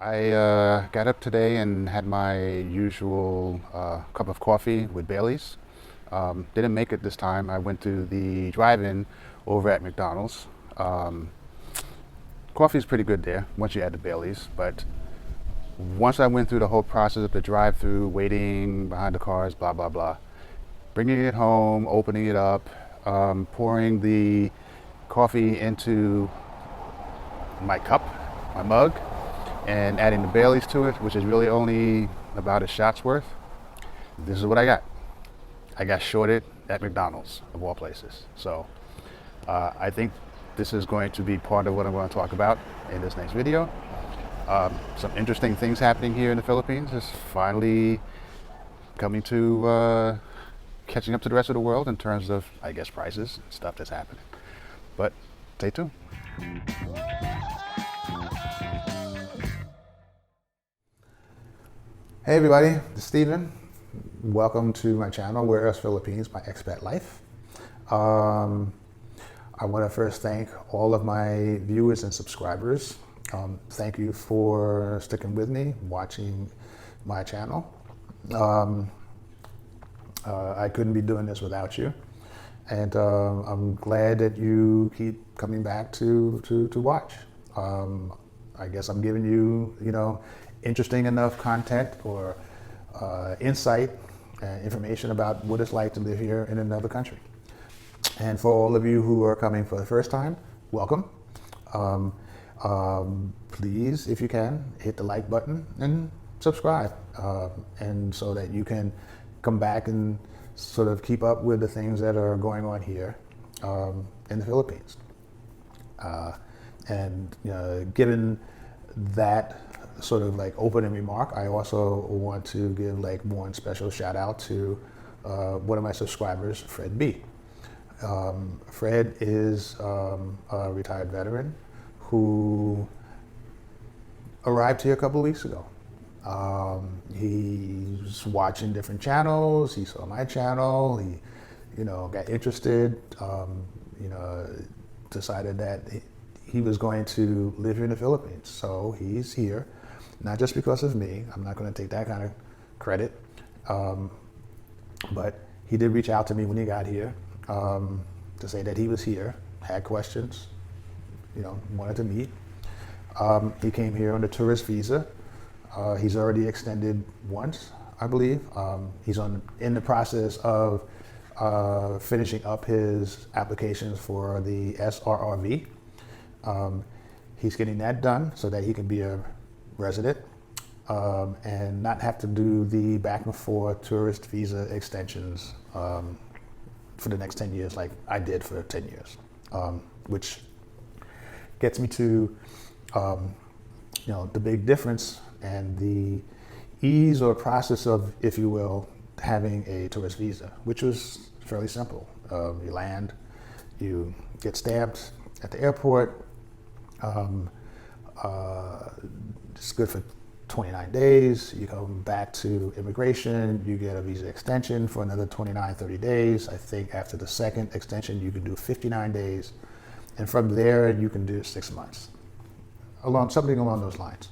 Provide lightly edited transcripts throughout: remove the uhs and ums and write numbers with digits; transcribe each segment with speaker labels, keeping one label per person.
Speaker 1: I got up today and had my usual cup of coffee with Bailey's. Didn't make it this time. I went to the drive-in over at McDonald's. Um, Coffee is pretty good there once you add the Bailey's, but once I went through the whole process of the drive-through, waiting behind the cars, blah blah blah, bringing it home, opening it up, pouring the coffee into my cup, my mug, and adding the Baileys to it, which is really only about a shot's worth. This is what I got. I got shorted at McDonald's, of all places. So I think this is going to be part of what I'm going to talk about in this next video. Some interesting things happening here in the Philippines. It's finally coming to catching up to the rest of the world in terms of, I guess, prices and stuff that's happening. But stay tuned. Hey everybody, this is Steven. Welcome to my channel, Where Else Philippines, my expat life. I want to first thank all of my viewers and subscribers. Thank you for sticking with me, watching my channel. I couldn't be doing this without you. And I'm glad that you keep coming back to watch. I guess I'm giving you, interesting enough content or insight, information about what it's like to live here in another country. And for all of you who are coming for the first time, welcome. Please, if you can, hit the like button and subscribe, and so that you can come back and sort of keep up with the things that are going on here in the Philippines. Given that sort of like opening remark, I also want to give like one special shout out to one of my subscribers, Fred B. Fred is a retired veteran who arrived here a couple of weeks ago. He's watching different channels. He saw my channel. He, got interested. Decided that he was going to live here in the Philippines. So he's here, not just because of me. I'm not going to take that kind of credit. But he did reach out to me when he got here to say that he was here, had questions, wanted to meet. He came here on a tourist visa. He's already extended once, I believe. He's in the process of finishing up his applications for the SRRV. He's getting that done so that he can be a resident and not have to do the back and forth tourist visa extensions for the next 10 years like I did for 10 years, which gets me to the big difference and the ease or process of, if you will, having a tourist visa, which was fairly simple. You land, you get stamped at the airport. It's good for 29 days. You come back to immigration, you get a visa extension for another 29, 30 days. I think after the second extension, you can do 59 days. And from there, you can do 6 months. Something along those lines.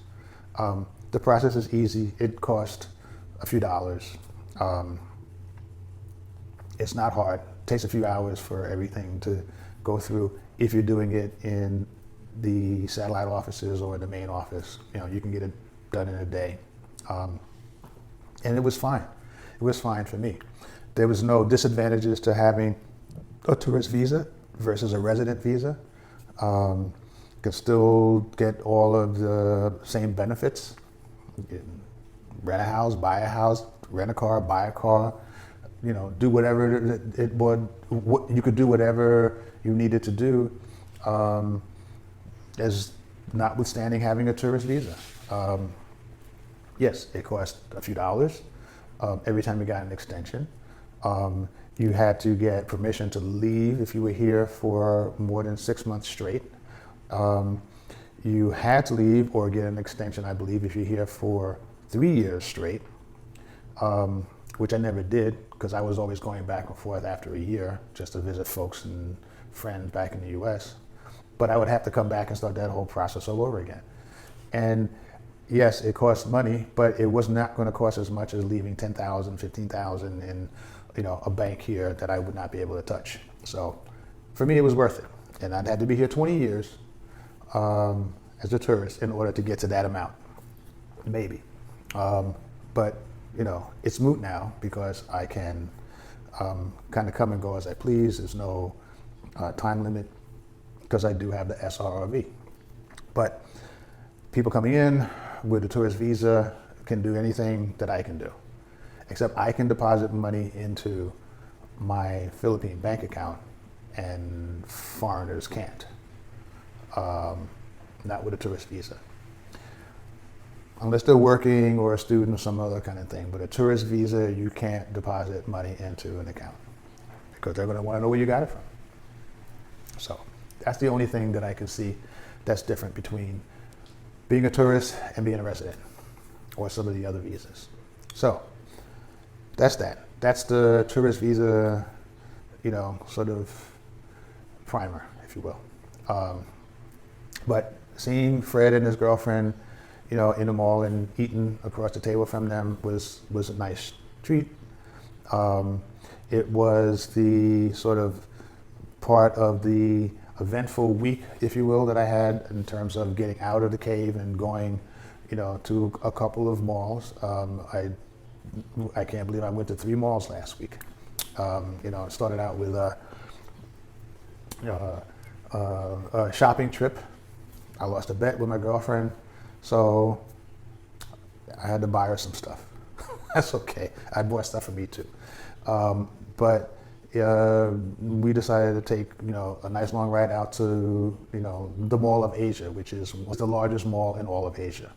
Speaker 1: The process is easy. It costs a few dollars. It's not hard. It takes a few hours for everything to go through. If you're doing it in the satellite offices or the main office, you can get it done in a day. And it was fine. It was fine for me. There was no disadvantages to having a tourist visa versus a resident visa. Could still get all of the same benefits. Rent a house, buy a house, rent a car, buy a car, do whatever it would. You could do whatever you needed to do, as notwithstanding having a tourist visa. Yes, it cost a few dollars every time you got an extension. You had to get permission to leave if you were here for more than 6 months straight. You had to leave or get an extension, I believe, if you're here for 3 years straight, which I never did because I was always going back and forth after a year just to visit folks and friends back in the US. But I would have to come back and start that whole process all over again. And
Speaker 2: yes, it costs money, but it was not going to cost as much as leaving 10,000, 15,000 in, a bank here that I would not be able to touch. So for me, it was worth it. And I'd had to be here 20 years as a tourist in order to get to that amount, maybe. But, it's moot now because I can kind of come and go as I please. There's no time limit because I do have the SRRV. But people coming in with a tourist visa can do anything that I can do, except I can deposit money into my Philippine bank account and foreigners can't, not with a tourist visa. Unless they're working or a student or some other kind of thing. But a tourist visa, you can't deposit money into an account because they're going to want to know where you got it from. So that's the only thing that I can see that's different between being a tourist and being a resident or some of the other visas. So that's that. That's the tourist visa, sort of primer, if you will. But seeing Fred and his girlfriend, in the mall and eating across the table from them was a nice treat. It was the sort of part of the eventful week, if you will, that I had in terms of getting out of the cave and going, to a couple of malls. I can't believe I went to 3 malls last week. It started out with a shopping trip. I lost a bet with my girlfriend. So I had to buy her some stuff. That's okay. I bought stuff for me too. But we decided to take, a nice long ride out to, the Mall of Asia, which was the largest mall in all of Asia.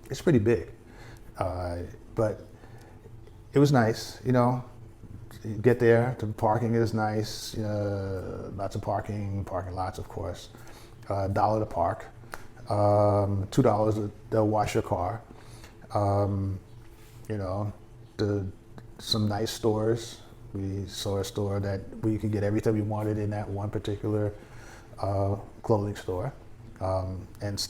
Speaker 2: It's pretty big, but it was nice, You get there, the parking is nice, lots of parking lots, of course. $1 to park, $2 they'll wash your car. Some nice stores. We saw a store where you could get everything we wanted in that one particular clothing store, and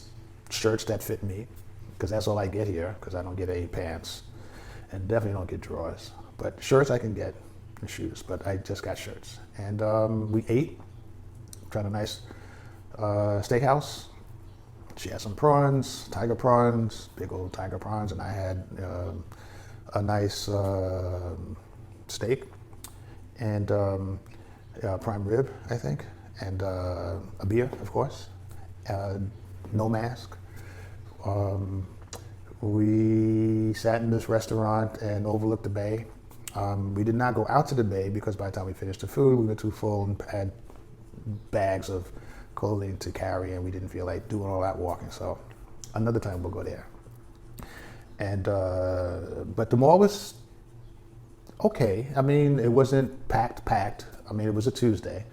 Speaker 2: shirts that fit me, because that's all I get here, because I don't get any pants, and definitely don't get drawers. But shirts I can get, and shoes, but I just got shirts. And we ate, tried a nice steakhouse. She had some prawns, tiger prawns, big old tiger prawns, and I had a nice steak and prime rib, I think, and a beer, of course. No mask. We sat in this restaurant and overlooked the bay. We did not go out to the bay because by the time we finished the food, we were too full and had bags of clothing to carry, and we didn't feel like doing all that walking. So another time we'll go there. And but the mall was okay. I mean, it wasn't packed. I mean, it was a Tuesday,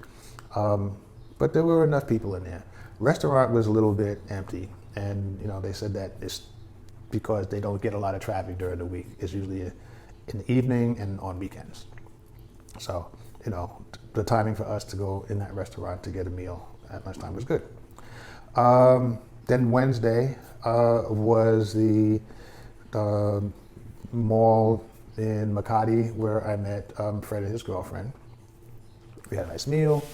Speaker 2: but there were enough people in there. Restaurant was a little bit empty, and they said that it's because they don't get a lot of traffic during the week. It's usually in the evening and on weekends. So the timing for us to go in that restaurant to get a meal at lunchtime was good. Then Wednesday was the mall in Makati where I met Fred and his girlfriend. We had a nice meal.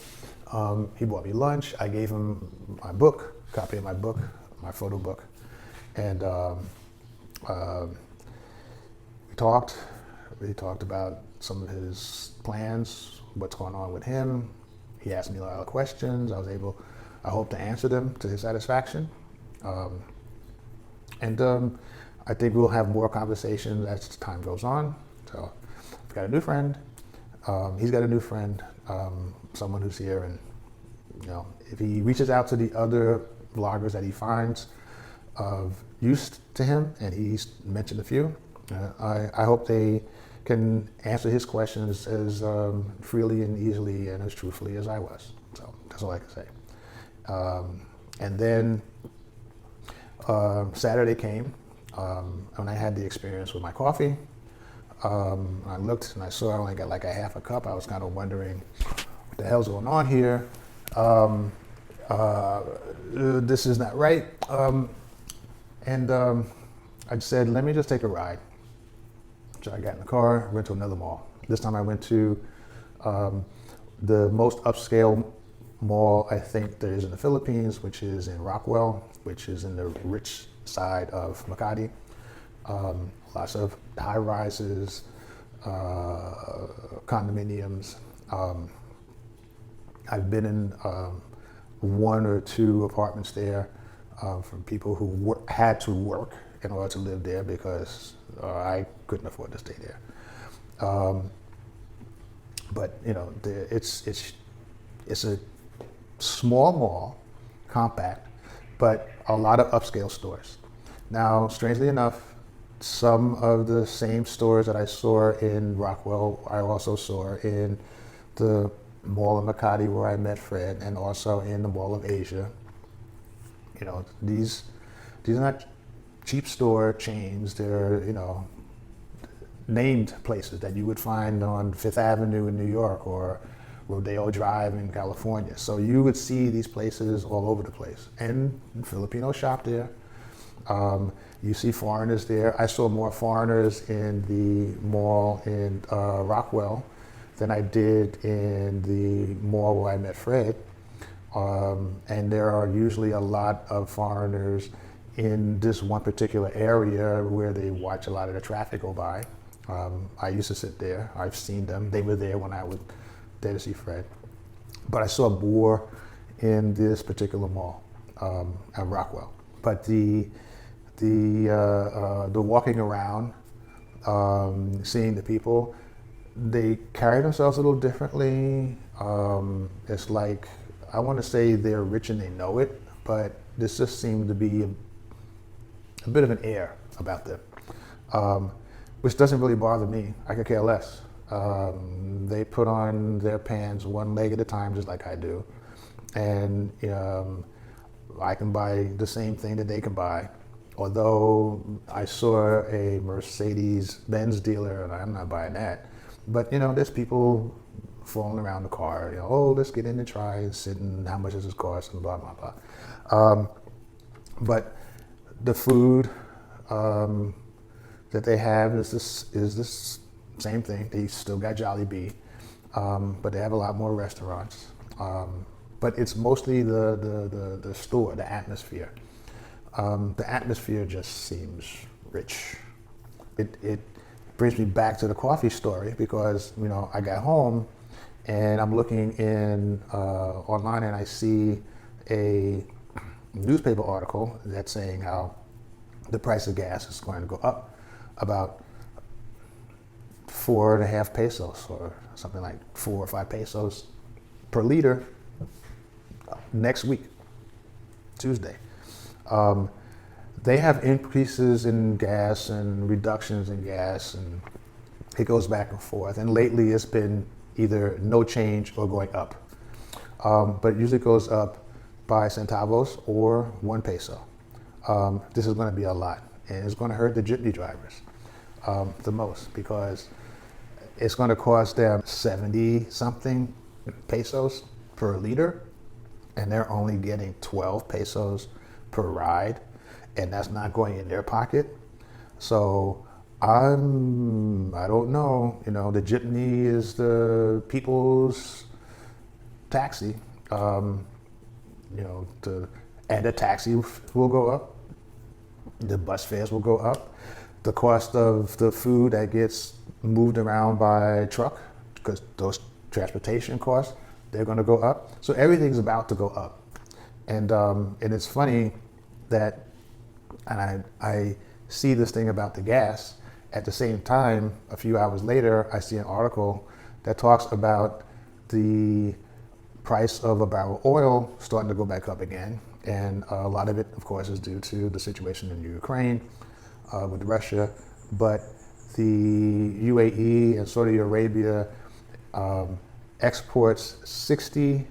Speaker 2: He bought me lunch. I gave him my book, copy of my book, my photo book, and we talked. He talked about some of his plans, what's going on with him. He asked me a lot of questions. I hope to answer them to his satisfaction. And I think we'll have more conversations as time goes on. So I've got a new friend. He's got a new friend, someone who's here. And if he reaches out to the other bloggers that he finds of use to him, and he's mentioned a few, I hope they can answer his questions as freely and easily and as truthfully as I was. So that's all I can say. And then Saturday came, and I had the experience with my coffee. I looked and I saw I only got like a half a cup. I was kind of wondering what the hell's going on here. This is not right. And I said, let me just take a ride. So I got in the car, went to another mall. This time I went to the most upscale mall I think there is in the Philippines, which is in Rockwell, which is in the rich side of Makati. Lots of high rises, condominiums. I've been in one or two apartments there from people who had to work in order to live there because I couldn't afford to stay there. But you know, it's a small mall, compact, but a lot of upscale stores. Now, strangely enough, some of the same stores that I saw in Rockwell, I also saw in the Mall of Makati where I met Fred, and also in the Mall of Asia. You know, these are not cheap store chains. They're, you know, named places that you would find on Fifth Avenue in New York or Rodeo Drive in California. So you would see these places all over the place. And Filipinos shop there. You see foreigners there. I saw more foreigners in the mall in Rockwell than I did in the mall where I met Fred. And there are usually a lot of foreigners in this one particular area where they watch a lot of the traffic go by. I used to sit there. I've seen them. They were there when I was there to see Fred. But I saw more in this particular mall at Rockwell. But the walking around, seeing the people, they carry themselves a little differently. It's like, I want to say they're rich and they know it, but this just seemed to be a bit of an air about them, which doesn't really bother me. I could care less. They put on their pants one leg at a time, just like I do. And I can buy the same thing that they can buy. Although I saw a Mercedes-Benz dealer, and I'm not buying that. But, you know, there's people falling around the car, you know, oh, let's get in and try and sit, and how much does this cost, and blah, blah, blah. But the food that they have is this same thing. They still got Jollibee, but they have a lot more restaurants. But it's mostly the store, the atmosphere. The atmosphere just seems rich. It brings me back to the coffee story because, you know, I got home and I'm looking in online and I see a newspaper article that's saying how the price of gas is going to go up about 4.5 pesos or something like 4 or 5 pesos per liter next week, Tuesday. They have increases in gas and reductions in gas, and it goes back and forth. And lately it's been either no change or going up. But it usually goes up by centavos or 1 peso. This is going to be a lot, and it's going to hurt the jitney drivers the most because it's going to cost them 70 something pesos per liter, and they're only getting 12 pesos per ride, and that's not going in their pocket. So I don't know, you know, the jitney is the people's taxi. You know, and the taxi will go up, the bus fares will go up, the cost of the food that gets moved around by truck, because those transportation costs, they're going to go up. So everything's about to go up. And it's funny that, and I see this thing about the gas. At the same time, a few hours later, I see an article that talks about the price of a barrel of oil starting to go back up again. And a lot of it, of course, is due to the situation in Ukraine with Russia. But the UAE and Saudi Arabia exports 60%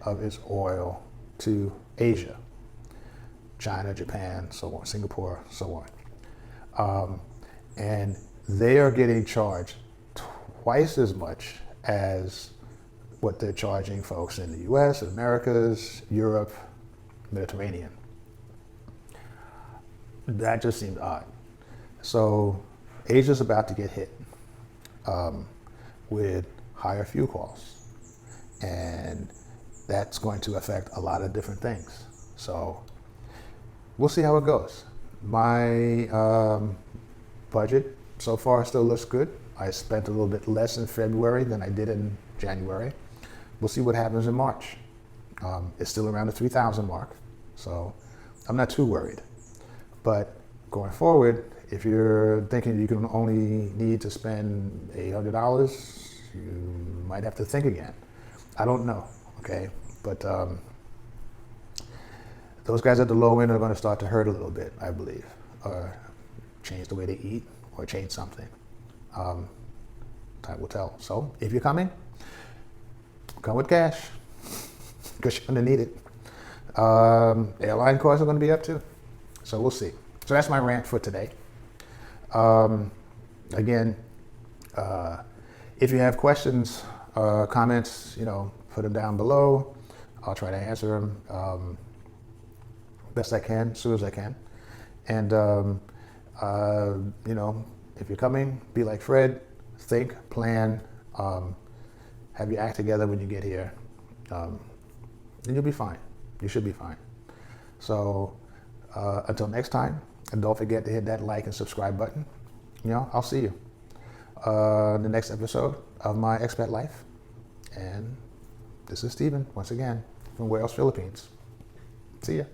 Speaker 2: of its oil to Asia. China, Japan, so on, Singapore, so on. And they are getting charged twice as much as what they're charging folks in the US, Americas, Europe, Mediterranean. That just seemed odd. So Asia's about to get hit with higher fuel costs. And that's going to affect a lot of different things. So we'll see how it goes. My budget so far still looks good. I spent a little bit less in February than I did in January. We'll see what happens in March. It's still around the 3,000 mark, so I'm not too worried. But going forward, if you're thinking you can only need to spend $800, you might have to think again. I don't know, okay? But those guys at the low end are going to start to hurt a little bit, I believe, or change the way they eat, or change something. Time will tell. So if you're coming, come with cash, because you're going to need it. Airline costs are going to be up too, so we'll see. So that's my rant for today. Again, if you have questions, comments, put them down below. I'll try to answer them best I can, as soon as I can. And if you're coming, be like Fred, think, plan, have your act together when you get here, and you'll be fine. You should be fine. So until next time, and don't forget to hit that like and subscribe button. I'll see you in the next episode of my expat life. And this is Steven, once again, from Wales, Philippines. See ya.